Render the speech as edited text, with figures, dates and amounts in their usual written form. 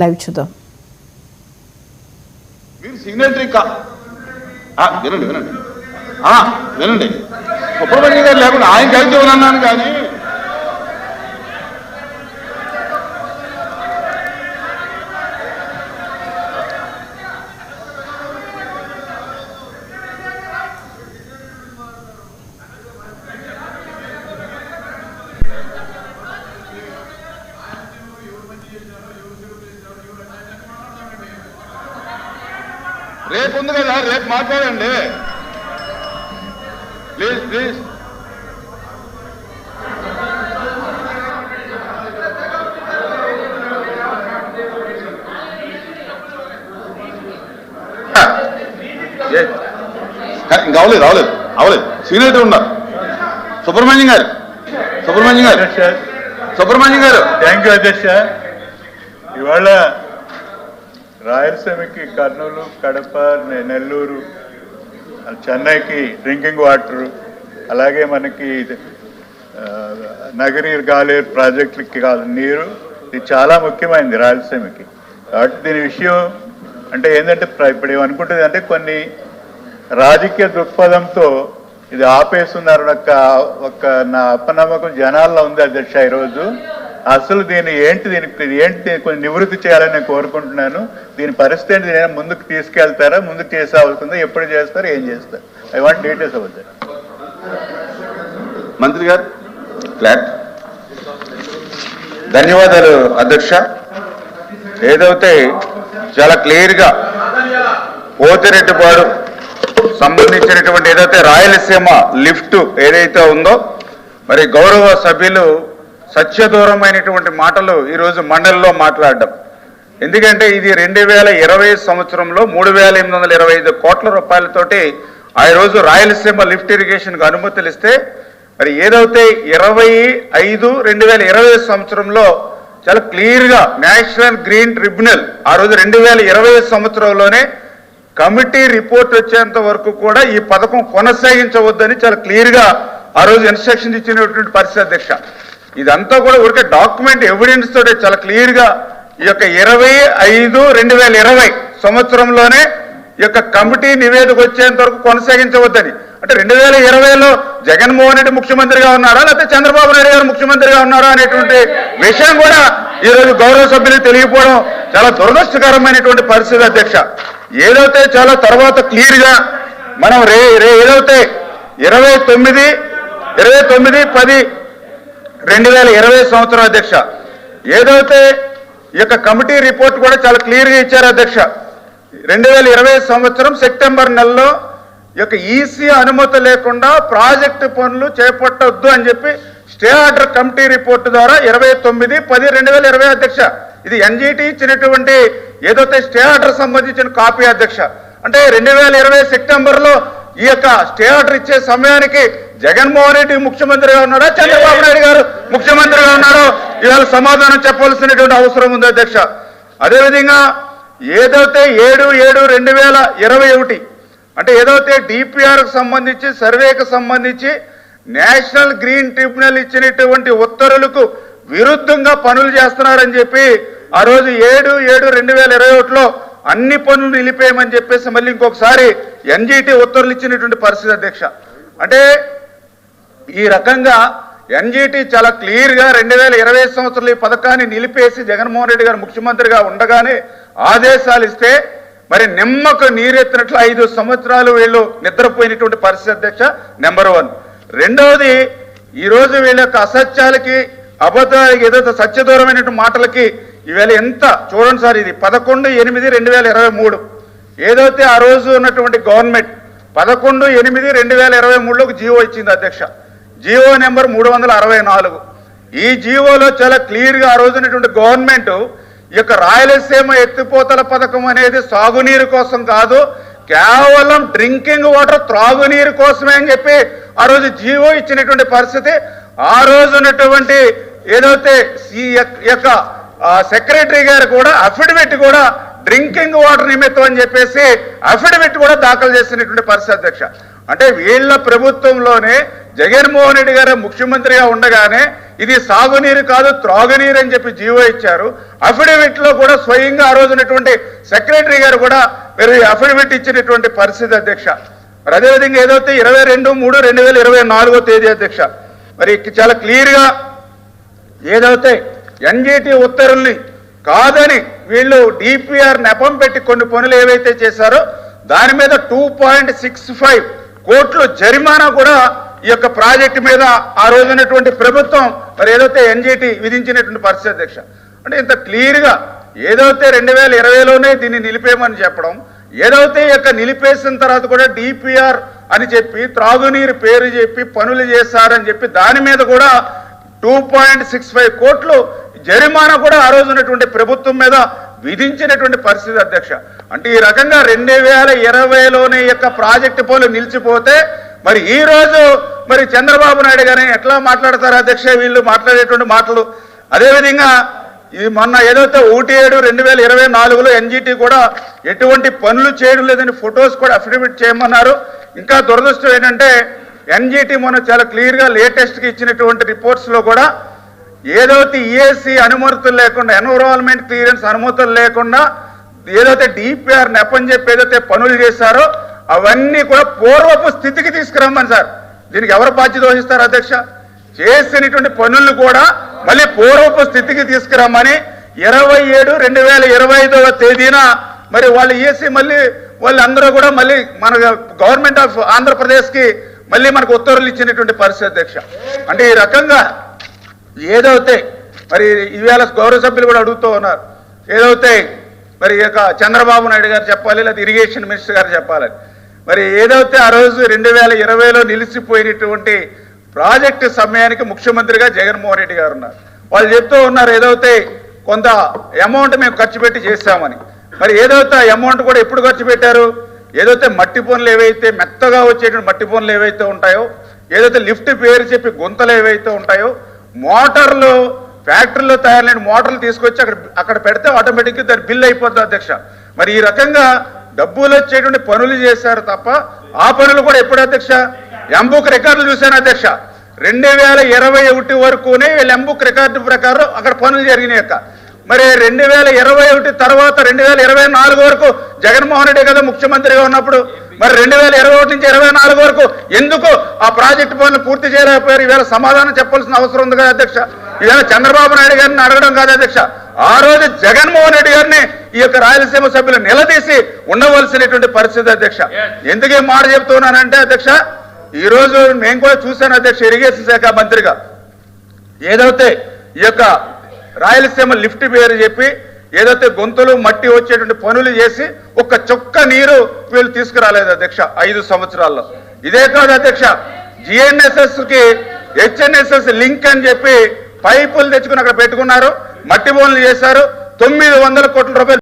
Live చూద్దాం. మీరు signatory వినండి వినండి వినండి సుబ్రహ్మణ్యం గారు లేకుండా ఆయన కలిసి ఉన్నాను కానీ రేపు ఉంది కదా, రేపు మాట్లాడండి ప్లీజ్ ప్లీజ్. ఇంకా అవలేదు అవలేదు అవలేదు సీనియర్ ఉన్నారు. సుబ్రహ్మణ్యం గారు థ్యాంక్ యూ అధ్యక్ష. ఇవాళ రాయలసీమకి కర్నూలు, కడప, నెల్లూరు, చెన్నైకి డ్రింకింగ్ వాటర్, అలాగే మనకి నగరీ గాలేరు ప్రాజెక్టులకి నీరు, ఇది చాలా ముఖ్యమైనది రాయలసీమకి. కాబట్టి దీని విషయం అంటే ఏంటంటే ఇప్పుడు ఏమనుకుంటుంది అంటే కొన్ని రాజకీయ దృక్పథంతో ఇది ఆపేస్తున్నారు ఒక నా అపనమ్మకం జనాల్లో ఉంది అధ్యక్ష. ఈరోజు అసలు దీనికి కొంచెం నివృత్తి చేయాలని నేను కోరుకుంటున్నాను. దీని పరిస్థితి ఏంటి, దీని ముందుకు తీసుకెళ్తారా, ముందుకు చేసే అవుతుందా, ఎప్పుడు చేస్తారు, ఏం చేస్తారు, ఐ వాంట్ డీటెయిల్స్ అవుతాయి. మంత్రి గారు ఫ్లాట్. ధన్యవాదాలు అధ్యక్ష. ఏదైతే చాలా క్లియర్గా పోతిరెడ్డిపాడు సంబంధించినటువంటి ఏదైతే రాయలసీమ లిఫ్ట్ ఏదైతే ఉందో, మరి గౌరవ సభ్యులు సత్యదూరమైనటువంటి మాటలు ఈరోజు మండలిలో మాట్లాడడం. ఎందుకంటే ఇది 2020 సంవత్సరంలో 3,825 కోట్ల రూపాయలతోటి ఆ రోజు రాయలసీమ లిఫ్ట్ ఇరిగేషన్కు అనుమతులు ఇస్తే, మరి ఏదైతే 25/5/2020 సంవత్సరంలో చాలా క్లియర్గా నేషనల్ గ్రీన్ ట్రిబ్యునల్ ఆ రోజు 2020 సంవత్సరంలోనే కమిటీ రిపోర్ట్ వచ్చేంత వరకు కూడా ఈ పథకం కొనసాగించవద్దని చాలా క్లియర్గా ఆ రోజు ఇన్స్ట్రక్షన్ ఇచ్చినటువంటి పరిస్థితి అధ్యక్ష. ఇదంతా కూడా ఊరికే డాక్యుమెంట్ ఎవిడెన్స్ తోటి చాలా క్లియర్గా ఈ యొక్క 25/5/2020 సంవత్సరంలోనే ఈ యొక్క కమిటీ నివేదిక వచ్చేంత వరకు కొనసాగించవద్దని. అంటే 2020లో జగన్మోహన్ రెడ్డి ముఖ్యమంత్రిగా ఉన్నారా, లేకపోతే చంద్రబాబు నాయుడు గారు ముఖ్యమంత్రిగా ఉన్నారా అనేటువంటి విషయం కూడా ఈరోజు గౌరవ సభ్యులకు తెలియకపోవడం చాలా దురదృష్టకరమైనటువంటి పరిస్థితి అధ్యక్ష. ఏదైతే చాలా తర్వాత క్లియర్గా మనం ఏదైతే 29/10/2020 సంవత్సరం అధ్యక్ష, ఏదైతే ఈ యొక్క కమిటీ రిపోర్ట్ కూడా చాలా క్లియర్గా ఇచ్చారు అధ్యక్ష. 2020 సంవత్సరం సెప్టెంబర్ నెలలో ఈ యొక్క ఈసీ అనుమతి లేకుండా ప్రాజెక్టు పనులు చేపట్టొద్దు అని చెప్పి స్టే ఆర్డర్ కమిటీ రిపోర్ట్ ద్వారా 29/10/2020 అధ్యక్ష. ఇది ఎన్జిటి ఇచ్చినటువంటి ఏదైతే స్టే ఆర్డర్ సంబంధించిన కాపీ అధ్యక్ష. అంటే 2020 సెప్టెంబర్లో ఈ యొక్క స్టే ఆర్డర్ ఇచ్చే సమయానికి జగన్మోహన్ రెడ్డి ముఖ్యమంత్రిగా ఉన్నారా, చంద్రబాబు నాయుడు గారు ముఖ్యమంత్రిగా ఉన్నారో ఇవాళ సమాధానం చెప్పవలసినటువంటి అవసరం ఉంది అధ్యక్ష. అదేవిధంగా ఏదైతే 7/7/2021 అంటే ఏదైతే డిపిఆర్కు సంబంధించి సర్వేకు సంబంధించి నేషనల్ గ్రీన్ ట్రిబ్యునల్ ఇచ్చినటువంటి ఉత్తర్వులకు విరుద్ధంగా పనులు చేస్తున్నారని చెప్పి ఆ రోజు 7/7/2021లో అన్ని పనులు నిలిపేయమని చెప్పేసి మళ్ళీ ఇంకొకసారి ఎన్జిటి ఉత్తర్వులు ఇచ్చినటువంటి పరిస్థితి అధ్యక్ష. అంటే ఈ రకంగా ఎన్జిటి చాలా క్లియర్గా 2020 సంవత్సరంలో ఈ పథకాన్ని నిలిపేసి జగన్మోహన్ రెడ్డి గారు ముఖ్యమంత్రిగా ఉండగానే ఆదేశాలు ఇస్తే మరి నిమ్మకు నీరెత్తినట్లు 5 సంవత్సరాలు వీళ్ళు నిద్రపోయినటువంటి పరిస్థితి అధ్యక్ష. నెంబర్ 1. రెండవది, ఈరోజు వీళ్ళ యొక్క అసత్యాలకి అబద్ధాలకి ఏదైతే సత్యదూరమైనటువంటి మాటలకి ఈవేళ ఎంత చూడండి సార్, ఇది 11/8/2023 ఏదైతే ఆ రోజు ఉన్నటువంటి గవర్నమెంట్ 11/8/2023లోకి జీవో ఇచ్చింది అధ్యక్ష. GO number 364. ఈ జీవోలో చాలా క్లియర్గా ఆ రోజు ఉన్నటువంటి గవర్నమెంట్ ఈ యొక్క రాయలసీమ ఎత్తిపోతల పథకం అనేది సాగునీరు కోసం కాదు, కేవలం డ్రింకింగ్ వాటర్ త్రాగునీరు కోసమే అని చెప్పి ఆ రోజు జీవో ఇచ్చినటువంటి పరిస్థితి. ఆ రోజు ఉన్నటువంటి ఏదైతే ఈ యొక్క సెక్రటరీ గారు కూడా అఫిడవిట్ కూడా డ్రింకింగ్ వాటర్ నిమిత్తం అని చెప్పేసి అఫిడవిట్ కూడా దాఖలు చేసినటువంటి పరిస్థితి అధ్యక్ష. అంటే వీళ్ళ ప్రభుత్వంలోనే జగన్మోహన్ రెడ్డి గారు ముఖ్యమంత్రిగా ఉండగానే ఇది సాగునీరు కాదు త్రాగునీరు అని చెప్పి జీవో ఇచ్చారు. అఫిడవిట్ లో కూడా స్వయంగా ఆ రోజునటువంటి సెక్రటరీ గారు కూడా అఫిడవిట్ ఇచ్చినటువంటి పరిస్థితి అధ్యక్ష. మరి అదేవిధంగా ఏదైతే 22/3/2024 తేదీ అధ్యక్ష, మరి చాలా క్లియర్ గా ఏదైతే ఎన్జిటి ఉత్తర్వుల్ని కాదని వీళ్ళు డిపిఆర్ నెపం పెట్టి కొన్ని పనులు ఏవైతే చేశారో దాని మీద 2.65 కోట్లు జరిమానా కూడా ఈ యొక్క ప్రాజెక్టు మీద ఆ రోజునటువంటి ప్రభుత్వం మరి ఏదైతే ఎన్జిటి విధించినటువంటి పరిస్థితి అధ్యక్ష. అంటే ఇంత క్లియర్ గా ఏదైతే 2020లోనే దీన్ని నిలిపేయమని చెప్పడం, ఏదైతే ఈ యొక్క నిలిపేసిన తర్వాత కూడా డిపిఆర్ అని చెప్పి త్రాగునీరు పేరు చెప్పి పనులు చేశారని చెప్పి దాని మీద కూడా 2.65 కోట్లు జరిమానా కూడా ఆ రోజునటువంటి ప్రభుత్వం మీద విధించినటువంటి పరిస్థితి అధ్యక్ష. అంటే ఈ రకంగా 2020లోనే యొక్క ప్రాజెక్టు పనులు నిలిచిపోతే మరి ఈ రోజు మరి చంద్రబాబు నాయుడు గారిని ఎట్లా మాట్లాడతారు అధ్యక్ష వీళ్ళు మాట్లాడేటువంటి మాటలు. అదేవిధంగా ఈ మొన్న ఏదైతే 1/7/2024లో ఎన్జిటి కూడా ఎటువంటి పనులు చేయడం లేదని ఫొటోస్ కూడా అఫిడవిట్ చేయమన్నారు. ఇంకా దురదృష్టం ఏంటంటే ఎన్జిటి మొన్న చాలా క్లియర్ గా లేటెస్ట్ గా ఇచ్చినటువంటి రిపోర్ట్స్ లో కూడా ఏదైతే ఈఎస్సీ అనుమతులు లేకుండా ఎన్విరాన్మెంట్ క్లియరెన్స్ అనుమతులు లేకుండా ఏదైతే డిపిఆర్ నెపని చెప్పి ఏదైతే పనులు చేశారో అవన్నీ కూడా పూర్వపు స్థితికి తీసుకురమ్మని సార్. దీనికి ఎవరు బాధ్యత వహిస్తారు అధ్యక్ష? చేసినటువంటి పనులు కూడా మళ్ళీ పూర్వపు స్థితికి తీసుకురమ్మని 27/2025 తేదీన మరి వాళ్ళు ఈఎస్సీ మళ్ళీ వాళ్ళందరూ కూడా మళ్ళీ మన గవర్నమెంట్ ఆఫ్ ఆంధ్రప్రదేశ్ కి మళ్ళీ మనకు ఉత్తర్వులు ఇచ్చినటువంటి పరిస్థితి అధ్యక్ష. అంటే ఈ రకంగా ఏదైతే మరి ఈవేళ గౌరవ సభ్యులు కూడా అడుగుతూ ఉన్నారు, ఏదైతే మరి ఈ యొక్క చంద్రబాబు నాయుడు గారు చెప్పాలి లేదా ఇరిగేషన్ మినిస్టర్ గారు చెప్పాలని, మరి ఏదైతే ఆ రోజు 2020లో నిలిచిపోయినటువంటి ప్రాజెక్టు సమయానికి ముఖ్యమంత్రిగా జగన్మోహన్ రెడ్డి గారు ఉన్నారు. వాళ్ళు చెప్తూ ఉన్నారు ఏదైతే కొంత అమౌంట్ మేము ఖర్చు పెట్టి చేశామని. మరి ఏదైతే అమౌంట్ కూడా ఎప్పుడు ఖర్చు పెట్టారు? ఏదైతే మట్టి పనులు ఏవైతే మెత్తగా వచ్చేటువంటి మట్టి పనులు ఏవైతే ఉంటాయో, ఏదైతే లిఫ్ట్ పేరు చెప్పి గుంతలు ఏవైతే ఉంటాయో, మోటార్లు ఫ్యాక్టరీలో తయారైన మోటార్లు తీసుకొచ్చి అక్కడ పెడితే ఆటోమేటిక్గా దాని బిల్ అయిపోతుంది అధ్యక్ష. మరి ఈ రకంగా డబ్బులు వచ్చేటువంటి పనులు చేశారు తప్ప ఆ పనులు కూడా ఎప్పుడు అధ్యక్ష? ఎంబుక్ రికార్డులు చూశాను అధ్యక్ష. 2021 వరకునే వీళ్ళు ఎంబుక్ రికార్డు ప్రకారం అక్కడ పనులు జరిగినాయి యొక్క. మరి 2021 తర్వాత 2024 వరకు జగన్మోహన్ రెడ్డి కదా ముఖ్యమంత్రిగా ఉన్నప్పుడు, మరి 2021 నుంచి 2024 వరకు ఎందుకు ఆ ప్రాజెక్టు పనులు పూర్తి చేయలేకపోయారు? ఈవేళ సమాధానం చెప్పాల్సిన అవసరం ఉంది కదా అధ్యక్ష. ఈవేళ చంద్రబాబు నాయుడు గారిని అడగడం కాదు అధ్యక్ష, ఆ రోజు జగన్మోహన్ రెడ్డి గారిని ఈ యొక్క రాయలసీమ సభ్యులు నిలదీసి ఉండవలసినటువంటి పరిస్థితి అధ్యక్ష. ఎందుకే మాట చెప్తున్నానంటే అధ్యక్ష, ఈ రోజు నేను కూడా చూశాను అధ్యక్ష, ఇరిగేషన్ శాఖ మంత్రిగా ఏదైతే ఈ యొక్క రాయలసీమ లిఫ్ట్ పేరు చెప్పి ఏదైతే గొంతులు మట్టి వచ్చేటువంటి పనులు చేసి ఒక్క చుక్క నీరు వీళ్ళు తీసుకురాలేదు అధ్యక్ష 5 సంవత్సరాల్లో. ఇదే కాదు అధ్యక్ష, జిఎన్ఎస్ఎస్ కి హెచ్ఎన్ఎస్ఎస్ లింక్ అని చెప్పి పైపులు తెచ్చుకుని అక్కడ పెట్టుకున్నారు, మట్టి పనులు చేశారు, 900 కోట్ల రూపాయలు